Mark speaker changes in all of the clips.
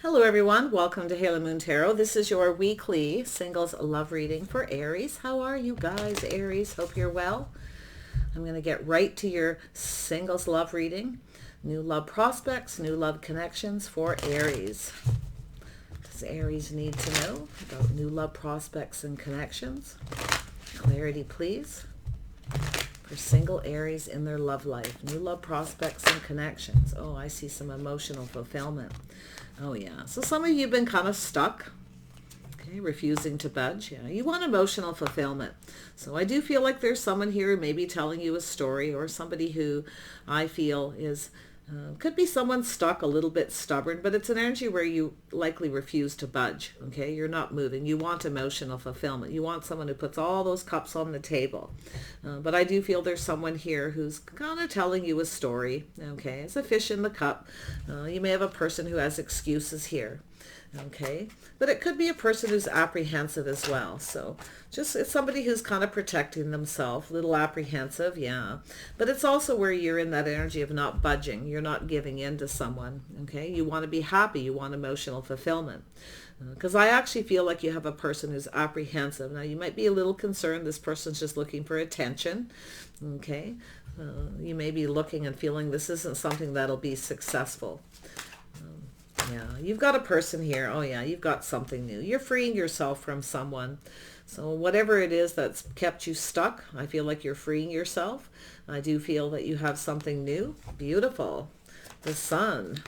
Speaker 1: Hello everyone, welcome to Halo Moon Tarot. This is your weekly singles love reading for Aries. How are you guys, Aries? Hope you're well. I'm going to get right to your singles love reading. New love prospects, new love connections for Aries. Does Aries need to know about new love prospects and connections? Clarity, please. For single Aries in their love life. New love prospects and connections. Oh, I see some emotional fulfillment. Oh yeah, so some of you have been kind of stuck, okay, refusing to budge. Yeah, you want emotional fulfillment. So I do feel like there's someone here who may be telling you a story, or somebody who I feel is, could be someone stuck, a little bit stubborn, but it's an energy where you likely refuse to budge, okay? You're not moving. You want emotional fulfillment. You want someone who puts all those cups on the table. But I do feel there's someone here who's kind of telling you a story, okay? It's a fish in the cup. You may have a person who has excuses here. Okay, but it could be a person who's apprehensive as well. So just it's somebody who's kind of protecting themselves, a little apprehensive, yeah. But it's also where you're in that energy of not budging. You're not giving in to someone, okay? You want to be happy. You want emotional fulfillment. Because I actually feel like you have a person who's apprehensive. Now, you might be a little concerned this person's just looking for attention, okay? You may be looking and feeling this isn't something that'll be successful. Yeah, you've got a person here. Oh yeah, you've got something new. You're freeing yourself from someone. So whatever it is that's kept you stuck, I feel like you're freeing yourself. I do feel that you have something new. Beautiful. The sun.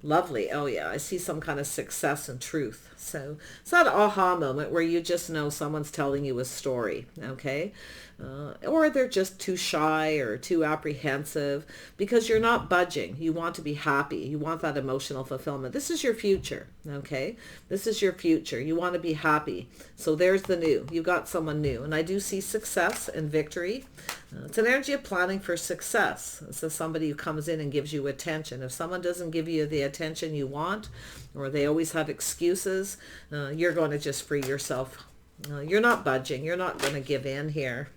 Speaker 1: Lovely. Oh yeah, I see some kind of success and truth. So it's that aha moment where you just know someone's telling you a story, okay? Or they're just too shy or too apprehensive because you're not budging. You want to be happy. You want that emotional fulfillment. This is your future, okay? This is your future. You want to be happy. So there's the new. You've got someone new. And I do see success and victory. It's an energy of planning for success. This is somebody who comes in and gives you attention. If someone doesn't give you the attention you want, or they always have excuses, you're going to just free yourself. You're not budging. You're not going to give in here.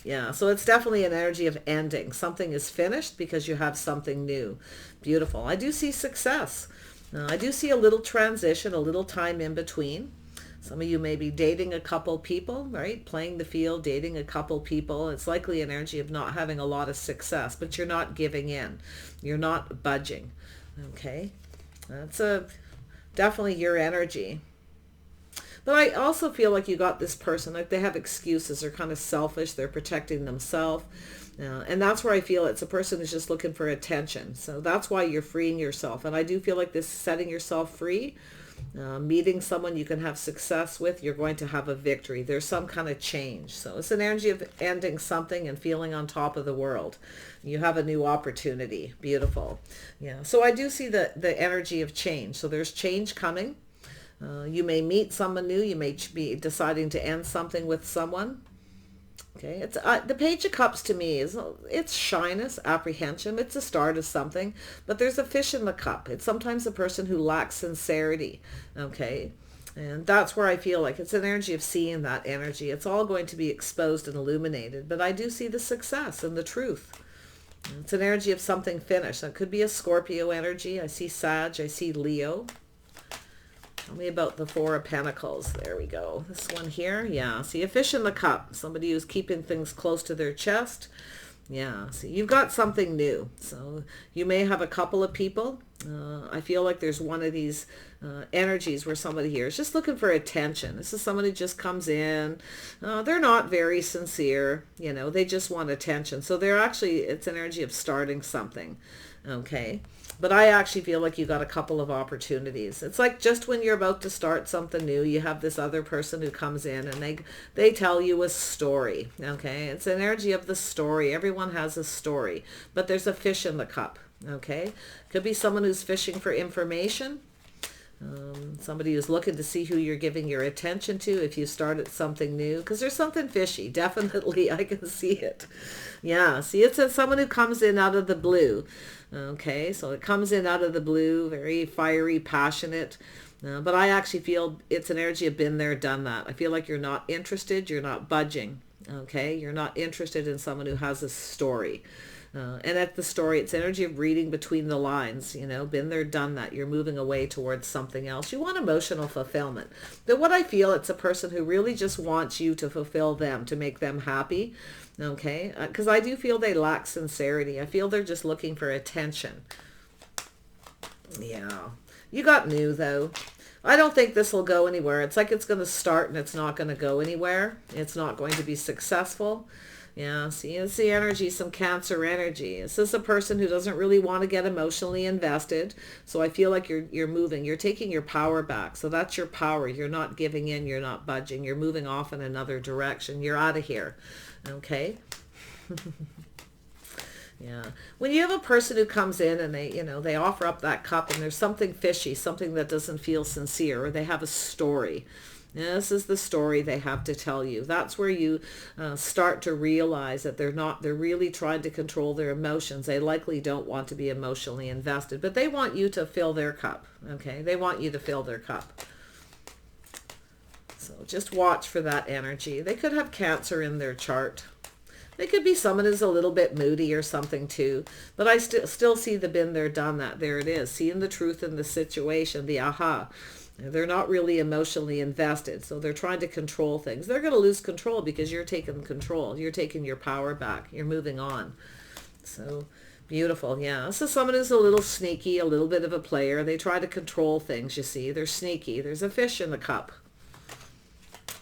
Speaker 1: Yeah, so it's definitely an energy of ending. Something is finished because you have something new. Beautiful. I do see success. I do see a little transition, a little time in between. Some of you may be dating a couple people, right? Playing the field, dating a couple people. It's likely an energy of not having a lot of success, but you're not giving in. You're not budging. Okay? That's definitely your energy. But I also feel like you got this person, like they have excuses. They're kind of selfish. They're protecting themselves. And that's where I feel it's a person who's just looking for attention. So that's why you're freeing yourself. And I do feel like this setting yourself free, meeting someone you can have success with, you're going to have a victory. There's some kind of change. So it's an energy of ending something and feeling on top of the world. You have a new opportunity. Beautiful. Yeah. So I do see the energy of change. So there's change coming. You may meet someone new. You may be deciding to end something with someone. Okay, it's the Page of Cups to me is it's shyness, apprehension. It's a start of something, but there's a fish in the cup. It's sometimes a person who lacks sincerity. Okay, and that's where I feel like it's an energy of seeing that energy. It's all going to be exposed and illuminated, but I do see the success and the truth. It's an energy of something finished. That could be a Scorpio energy. I see Sag. I see Leo. Tell me about the Four of Pentacles. There we go. This one here. Yeah. See a fish in the cup. Somebody who's keeping things close to their chest. Yeah. See, you've got something new. So you may have a couple of people. I feel like there's one of these energies where somebody here is just looking for attention. This is somebody who just comes in. They're not very sincere. You know, they just want attention. So they're actually, it's an energy of starting something. Okay. But I actually feel like you got a couple of opportunities. It's like just when you're about to start something new, you have this other person who comes in and they tell you a story. Okay, it's an energy of the story. Everyone has a story, but there's a fish in the cup. Okay, could be someone who's fishing for information. Somebody who's looking to see who you're giving your attention to if you started something new, because there's something fishy. Definitely, I can see it. Yeah, see, it's someone who comes in out of the blue. Okay, so it comes in out of the blue, very fiery, passionate. But I actually feel it's an energy of been there, done that. I feel like you're not interested. You're not budging. Okay, you're not interested in someone who has a story. And at the story, it's energy of reading between the lines, you know, been there, done that. You're moving away towards something else. You want emotional fulfillment. But what I feel, it's a person who really just wants you to fulfill them, to make them happy. Okay? Because I do feel they lack sincerity. I feel they're just looking for attention. Yeah. You got new, though. I don't think this will go anywhere. It's like it's going to start and it's not going to go anywhere. It's not going to be successful. Yeah, see, it's the energy, some Cancer energy. This is a person who doesn't really want to get emotionally invested. So I feel like you're moving. You're taking your power back. So that's your power. You're not giving in. You're not budging. You're moving off in another direction. You're out of here. Okay? Yeah. When you have a person who comes in and they, you know, they offer up that cup and there's something fishy, something that doesn't feel sincere, or they have a story. Yeah, this is the story they have to tell you. That's where you start to realize that they're really trying to control their emotions. They likely don't want to be emotionally invested, but they want you to fill their cup. Okay. They want you to fill their cup. So just watch for that energy. They could have Cancer in their chart. It could be someone who's a little bit moody or something too. But I still see the been there, done that. There it is. Seeing the truth in the situation, the aha. They're not really emotionally invested. So they're trying to control things. They're going to lose control because you're taking control. You're taking your power back. You're moving on. So beautiful. Yeah. So someone who's a little sneaky, a little bit of a player. They try to control things, you see. They're sneaky. There's a fish in the cup.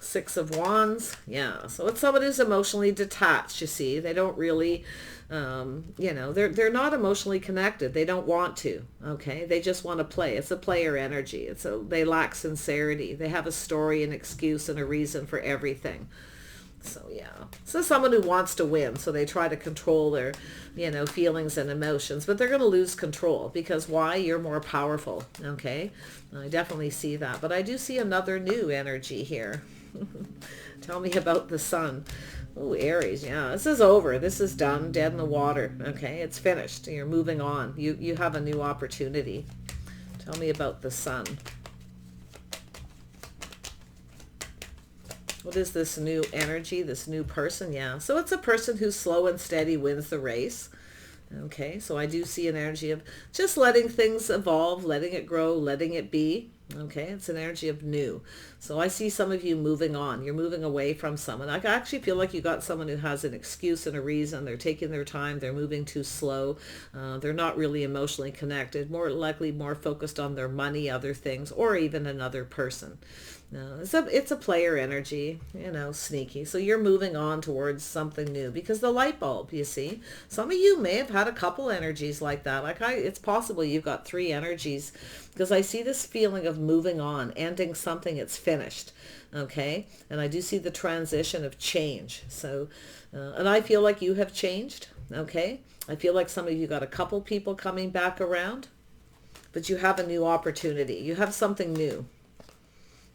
Speaker 1: 6 of Wands. Yeah. So it's someone who's emotionally detached, you see. They don't really, you know, they're not emotionally connected. They don't want to. Okay. They just want to play. It's a player energy. They lack sincerity. They have a story, an excuse, and a reason for everything. So yeah. So someone who wants to win. So they try to control their, you know, feelings and emotions, but they're going to lose control because why? You're more powerful. Okay. I definitely see that, but I do see another new energy here. Tell me about the sun. Oh, Aries. Yeah, this is over. This is done. Dead in the water. Okay, it's finished. You're moving on. You have a new opportunity. Tell me about the sun. What is this new energy, this new person? Yeah, so it's a person who's slow and steady wins the race. Okay, so I do see an energy of just letting things evolve, letting it grow, letting it be. Okay, it's an energy of new. So I see some of you moving on. You're moving away from someone. I actually feel like you got someone who has an excuse and a reason. They're taking their time. They're moving too slow. They're not really emotionally connected. More likely more focused on their money, other things, or even another person. No, it's a player energy, you know, sneaky. So you're moving on towards something new because the light bulb, you see. Some of you may have had a couple energies like that. It's possible you've got 3 energies because I see this feeling of moving on, ending something, it's finished. Okay. And I do see the transition of change. So, and I feel like you have changed. Okay. I feel like some of you got a couple people coming back around, but you have a new opportunity. You have something new.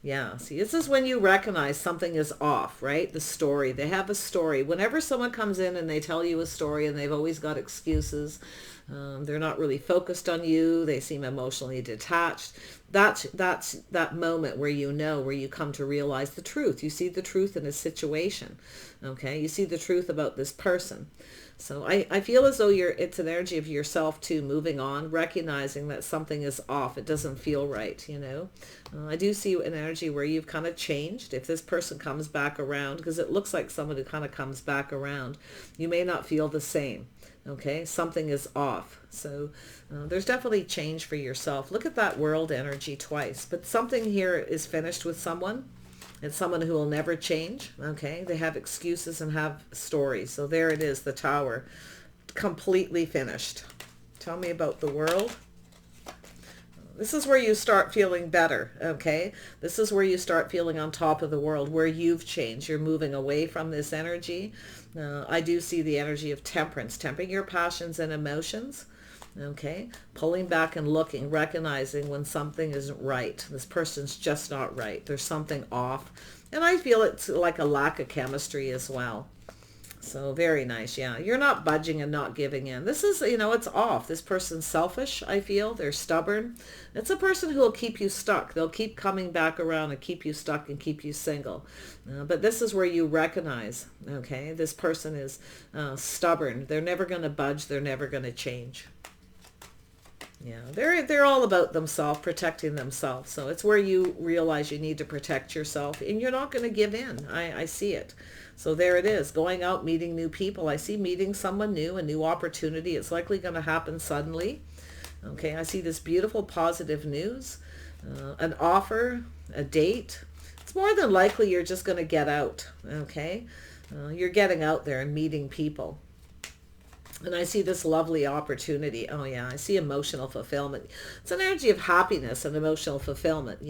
Speaker 1: Yeah, see, this is when you recognize something is off, right? The story. They have a story. Whenever someone comes in and they tell you a story and they've always got excuses, they're not really focused on you. They seem emotionally detached. That's that moment where where you come to realize the truth. You see the truth in a situation, okay? You see the truth about this person. So I feel as though it's an energy of yourself too, moving on, recognizing that something is off. It doesn't feel right, you know. I do see an energy where you've kind of changed. If this person comes back around, because it looks like someone who kind of comes back around, you may not feel the same. Okay, something is off. So there's definitely change for yourself. Look at that world energy twice. But something here is finished with someone. It's someone who will never change. Okay, they have excuses and have stories. So there it is, the Tower, completely finished. Tell me about the world. This is where you start feeling better, okay? This is where you start feeling on top of the world, where you've changed. You're moving away from this energy. I do see the energy of temperance, tempering your passions and emotions, okay? Pulling back and looking, recognizing when something isn't right. This person's just not right. There's something off. And I feel it's like a lack of chemistry as well. So very nice. Yeah. You're not budging and not giving in. This is, it's off. This person's selfish, I feel. They're stubborn. It's a person who will keep you stuck. They'll keep coming back around and keep you stuck and keep you single. But this is where you recognize, okay, this person is stubborn. They're never going to budge. They're never going to change. Yeah, they're all about themselves, protecting themselves. So it's where you realize you need to protect yourself, and you're not going to give in. I see it. So there it is, going out, meeting new people. I see meeting someone new, a new opportunity. It's likely going to happen suddenly. Okay, I see this beautiful positive news, an offer, a date. It's more than likely you're just going to get out. Okay, you're getting out there and meeting people. And I see this lovely opportunity. Oh yeah, I see emotional fulfillment. It's an energy of happiness and emotional fulfillment,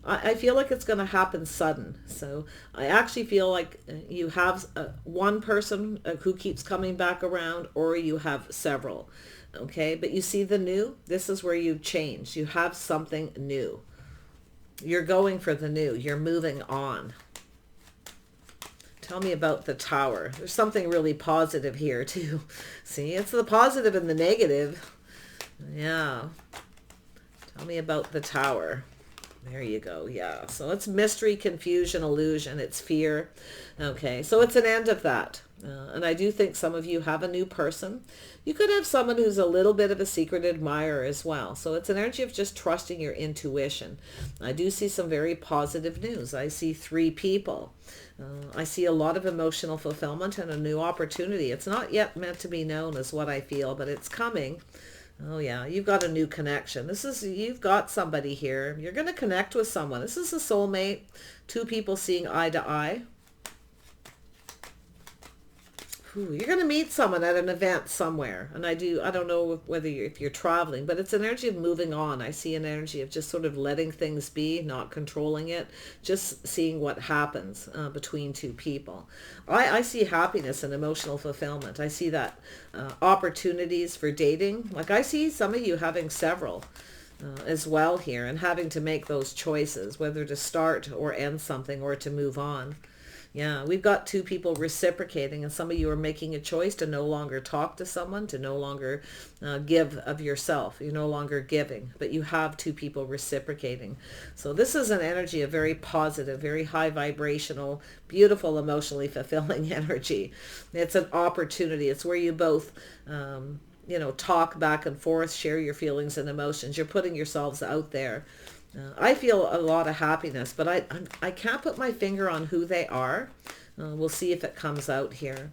Speaker 1: I feel like it's going to happen sudden. So I actually feel like you have one person who keeps coming back around, or you have several. Okay, but you see the new? This is where you change. You have something new. You're going for the new. You're moving on. Tell me about the Tower. There's something really positive here too. See, it's the positive and the negative. Yeah. Tell me about the Tower. There you go. Yeah. So it's mystery, confusion, illusion. It's fear. Okay. So it's an end of that. And I do think some of you have a new person. You could have someone who's a little bit of a secret admirer as well. So it's an energy of just trusting your intuition. I do see some very positive news. I see 3 people. I see a lot of emotional fulfillment and a new opportunity. It's not yet meant to be known as what I feel, but it's coming. Oh yeah, you've got a new connection. You've got somebody here. You're going to connect with someone. This is a soulmate. 2 people seeing eye to eye. You're going to meet someone at an event somewhere. And I don't know whether if you're traveling, but it's an energy of moving on. I see an energy of just sort of letting things be, not controlling it, just seeing what happens between 2 people. I see happiness and emotional fulfillment. I see that opportunities for dating. Like I see some of you having several as well here and having to make those choices, whether to start or end something or to move on. Yeah, we've got 2 people reciprocating, and some of you are making a choice to no longer talk to someone, to no longer give of yourself. You're no longer giving, but you have 2 people reciprocating. So this is an energy of very positive, very high vibrational, beautiful, emotionally fulfilling energy. It's an opportunity. It's where you both talk back and forth, share your feelings and emotions. You're putting yourselves out there. I feel a lot of happiness, but I can't put my finger on who they are. We'll see if it comes out here.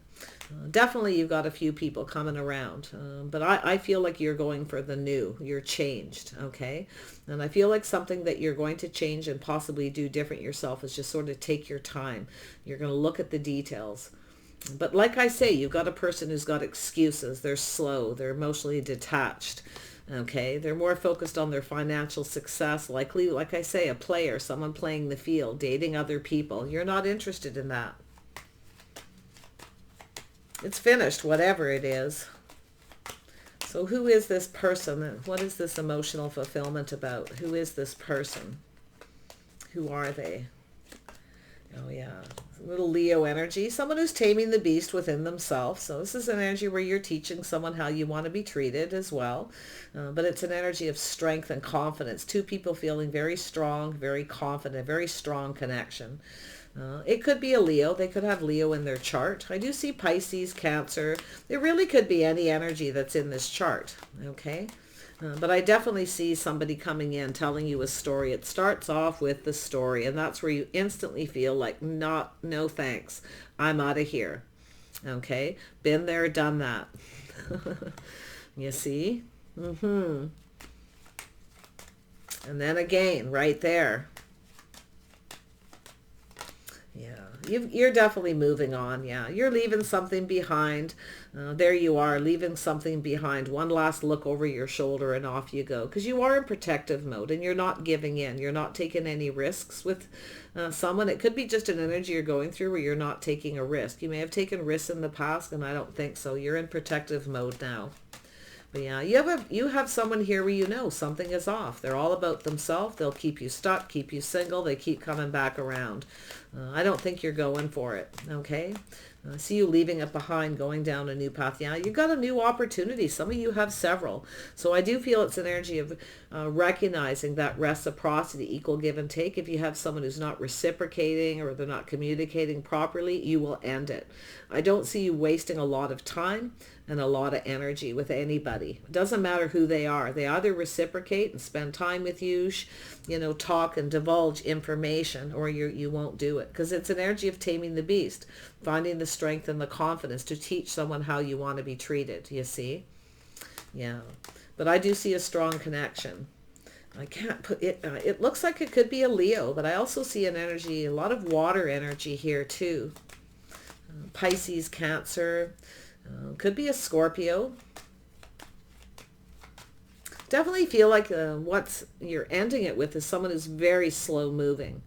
Speaker 1: Definitely you've got a few people coming around, but I feel like you're going for the new. You're changed, okay? And I feel like something that you're going to change and possibly do different yourself is just sort of take your time. You're going to look at the details. But like I say, you've got a person who's got excuses. They're slow. They're emotionally detached. Okay, they're more focused on their financial success, likely, like I say, a player, someone playing the field, dating other people. You're not interested in that. It's finished, whatever it is. So who is this person? What is this emotional fulfillment about? Who is this person? Who are they? Oh yeah, a little Leo energy. Someone who's taming the beast within themselves. So this is an energy where you're teaching someone how you want to be treated as well. But it's an energy of strength and confidence. 2 people feeling very strong, very confident, very strong connection. It could be a Leo. They could have Leo in their chart. I do see Pisces, Cancer. It really could be any energy that's in this chart. Okay. But I definitely see somebody coming in telling you a story. It starts off with the story, and that's where you instantly feel like, no thanks. I'm out of here. Okay? Been there, done that. You see? And then again, right there. Yeah, you're definitely moving on. Yeah, you're leaving something behind. There you are, leaving something behind. One last look over your shoulder and off you go. Because you are in protective mode and you're not giving in. You're not taking any risks with someone. It could be just an energy you're going through where you're not taking a risk. You may have taken risks in the past, and I don't think so. You're in protective mode now. But yeah, you have someone here where you know something is off. They're all about themselves. They'll keep you stuck, keep you single. They keep coming back around. I don't think you're going for it, okay? I see you leaving it behind, going down a new path. Yeah, you've got a new opportunity. Some of you have several. So I do feel it's an energy of recognizing that reciprocity, equal give and take. If you have someone who's not reciprocating or they're not communicating properly, you will end it. I don't see you wasting a lot of time and a lot of energy with anybody. It doesn't matter who they are. They either reciprocate and spend time with you, talk and divulge information, or you won't do it. Because it's an energy of taming the beast, finding the strength and the confidence to teach someone how you want to be treated, you see? Yeah. But I do see a strong connection. I can't put it, it looks like it could be a Leo, but I also see an energy, a lot of water energy here too. Pisces, Cancer, could be a Scorpio. Definitely feel like what you're ending it with is someone who's very slow moving.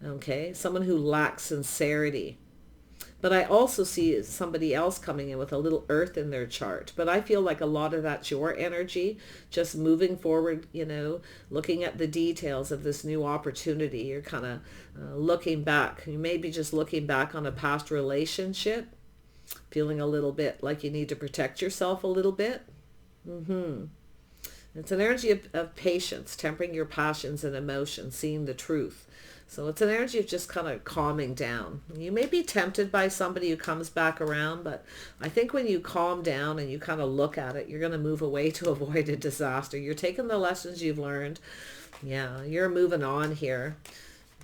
Speaker 1: Okay, someone who lacks sincerity. But I also see somebody else coming in with a little earth in their chart. But I feel like a lot of that's your energy, just moving forward, looking at the details of this new opportunity. You're kind of looking back. You may be just looking back on a past relationship, feeling a little bit like you need to protect yourself a little bit. It's an energy of patience, tempering your passions and emotions, seeing the truth. So it's an energy of just kind of calming down. You may be tempted by somebody who comes back around, but I think when you calm down and you kind of look at it, you're going to move away to avoid a disaster. You're taking the lessons you've learned. Yeah, you're moving on here.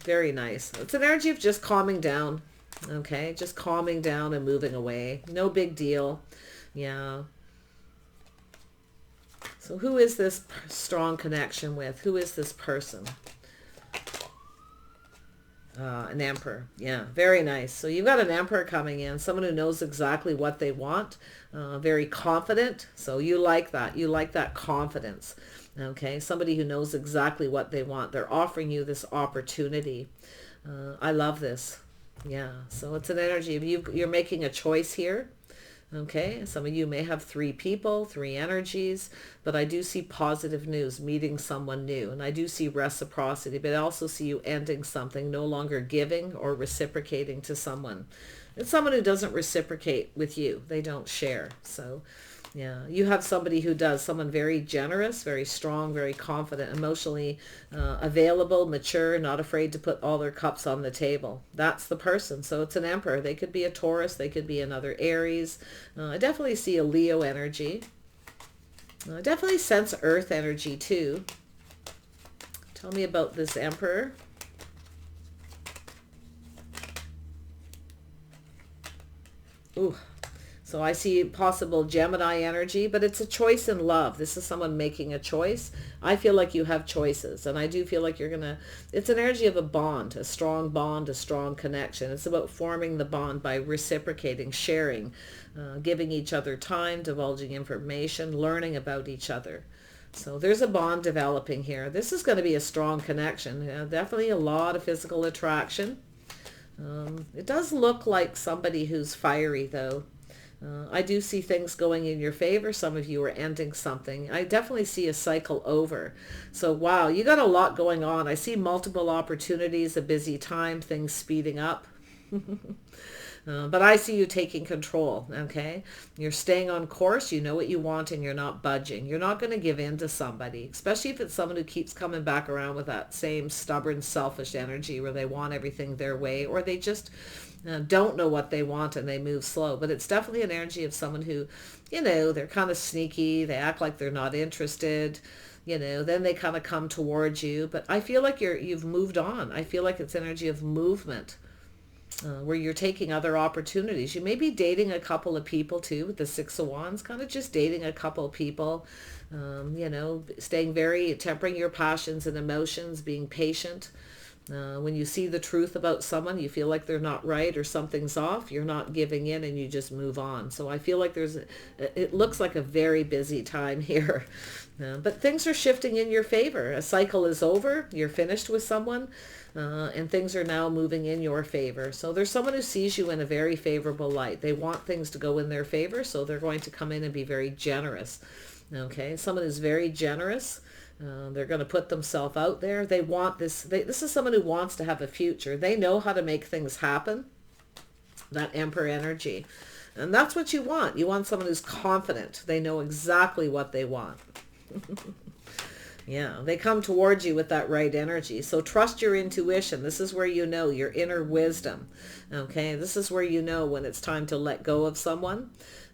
Speaker 1: Very nice. It's an energy of just calming down. Okay, just calming down and moving away. No big deal. Yeah. So who is this strong connection with? Who is this person? An emperor. Yeah, very nice. So you've got an emperor coming in, someone who knows exactly what they want, very confident. So you like that. You like that confidence. Okay, somebody who knows exactly what they want. They're offering you this opportunity. I love this. Yeah, so it's an energy of you're making a choice here. Okay, some of you may have 3 people, 3 energies, but I do see positive news, meeting someone new, and I do see reciprocity, but I also see you ending something, no longer giving or reciprocating to someone. It's someone who doesn't reciprocate with you. They don't share. So yeah, you have somebody who does, someone very generous, very strong, very confident, emotionally available, mature, not afraid to put all their cups on the table. That's the person. So it's an emperor. They could be a Taurus. They could be another Aries. I definitely see a Leo energy. I definitely sense earth energy too. Tell me about this emperor. Ooh. So I see possible Gemini energy, but it's a choice in love. This is someone making a choice. I feel like you have choices, and I do feel like it's an energy of a bond, a strong connection. It's about forming the bond by reciprocating, sharing, giving each other time, divulging information, learning about each other. So there's a bond developing here. This is going to be a strong connection. Definitely a lot of physical attraction. It does look like somebody who's fiery, though. I do see things going in your favor. Some of you are ending something. I definitely see a cycle over. So wow, you got a lot going on. I see multiple opportunities, a busy time, things speeding up. But I see you taking control, okay? You're staying on course. You know what you want and you're not budging. You're not going to give in to somebody, especially if it's someone who keeps coming back around with that same stubborn, selfish energy where they want everything their way, or they just don't know what they want and they move slow. But it's definitely an energy of someone who, they're kind of sneaky. They act like they're not interested. Then they kind of come towards you. But I feel like you've moved on. I feel like it's energy of movement. Where you're taking other opportunities. You may be dating a couple of people too with the 6 of Wands, kind of just dating a couple of people, tempering your passions and emotions, being patient. When you see the truth about someone, you feel like they're not right or something's off, you're not giving in and you just move on. So I feel like it looks like a very busy time here. But things are shifting in your favor. A cycle is over. You're finished with someone. And things are now moving in your favor. So there's someone who sees you in a very favorable light. They want things to go in their favor, so they're going to come in and be very generous. Okay, someone who's very generous. They're going to put themselves out there. They want this. This is someone who wants to have a future. They know how to make things happen. That Emperor energy. And that's what you want. You want someone who's confident. They know exactly what they want. Yeah, they come towards you with that right energy. So trust your intuition. This is where you know your inner wisdom. Okay, this is where you know when it's time to let go of someone.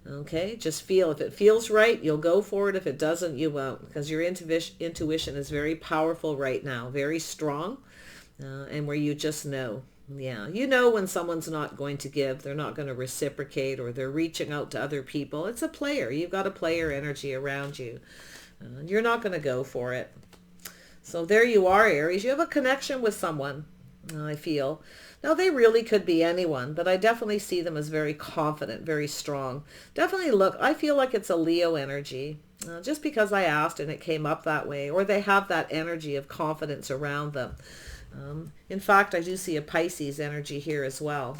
Speaker 1: Okay, just feel. If it feels right, you'll go for it. If it doesn't, you won't. Because your intuition is very powerful right now, very strong, and where you just know. Yeah, you know when someone's not going to give, they're not going to reciprocate, or they're reaching out to other people. It's a player. You've got a player energy around you. You're not going to go for it. So there you are, Aries. You have a connection with someone, I feel. Now, they really could be anyone, but I definitely see them as very confident, very strong. Definitely look, I feel like it's a Leo energy, just because I asked and it came up that way, or they have that energy of confidence around them. In fact, I do see a Pisces energy here as well.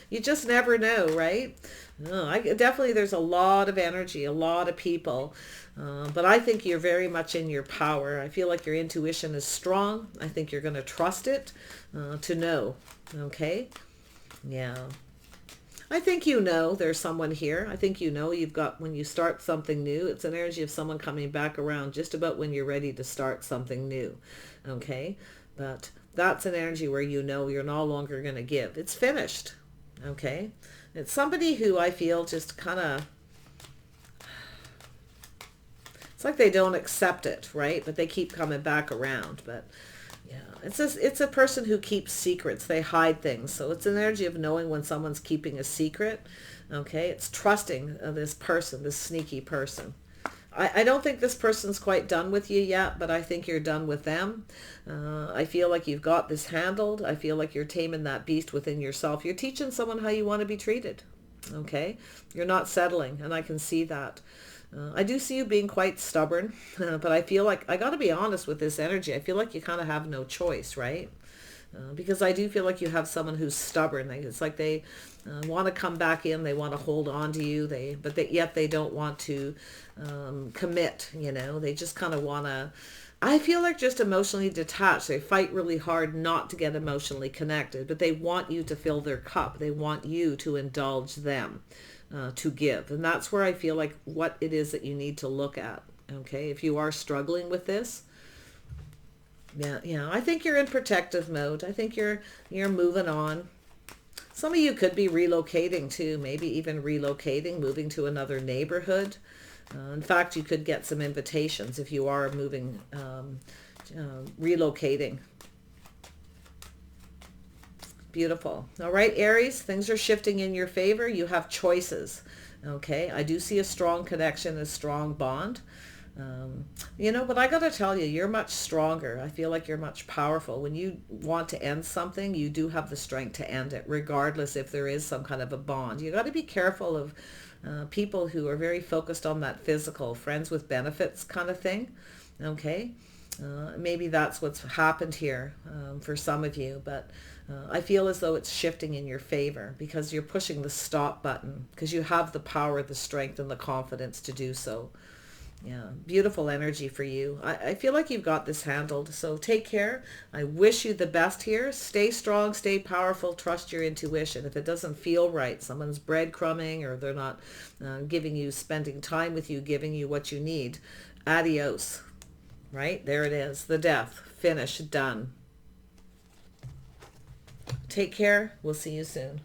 Speaker 1: You just never know, right? Definitely there's a lot of energy, a lot of people. But I think you're very much in your power. I feel like your intuition is strong. I think you're going to trust it to know. Okay? Yeah. I think you know there's someone here. I think you know you've got, when you start something new, it's an energy of someone coming back around just about when you're ready to start something new. Okay? But that's an energy where you know you're no longer going to give. It's finished. Okay? It's somebody who I feel just kind of, it's like they don't accept it, right? But they keep coming back around. But yeah, it's a person who keeps secrets. They hide things. So it's an energy of knowing when someone's keeping a secret. Okay? It's trusting this person, this sneaky person. I don't think this person's quite done with you yet, but I think you're done with them. I feel like you've got this handled. I feel like you're taming that beast within yourself. You're teaching someone how you want to be treated. Okay? You're not settling, and I can see that. I do see you being quite stubborn, but I feel like, I got to be honest with this energy, I feel like you kind of have no choice, right? Because I do feel like you have someone who's stubborn. It's like they want to come back in. They want to hold on to you. Yet they don't want to commit. You know, they just kind of want to. I feel like just emotionally detached. They fight really hard not to get emotionally connected, but they want you to fill their cup. They want you to indulge them, to give, and that's where I feel like what it is that you need to look at. Okay, if you are struggling with this. Yeah, I think you're in protective mode. I think you're moving on. Some of you could be relocating too, maybe even relocating, moving to another neighborhood. In fact, you could get some invitations if you are moving, relocating. Beautiful. All right, Aries, things are shifting in your favor. You have choices. Okay, I do see a strong connection, a strong bond. But I got to tell you, you're much stronger. I feel like you're much powerful. When you want to end something, you do have the strength to end it, regardless if there is some kind of a bond. You got to be careful of people who are very focused on that physical, friends with benefits kind of thing. Okay? Maybe that's what's happened here for some of you, but I feel as though it's shifting in your favor because you're pushing the stop button because you have the power, the strength, and the confidence to do so. Yeah, beautiful energy for you. I feel like you've got this handled. So take care. I wish you the best here. Stay strong, stay powerful, trust your intuition. If it doesn't feel right, someone's breadcrumbing or they're not spending time with you, giving you what you need, adios. Right? There it is. The death. Finish. Done. Take care. We'll see you soon.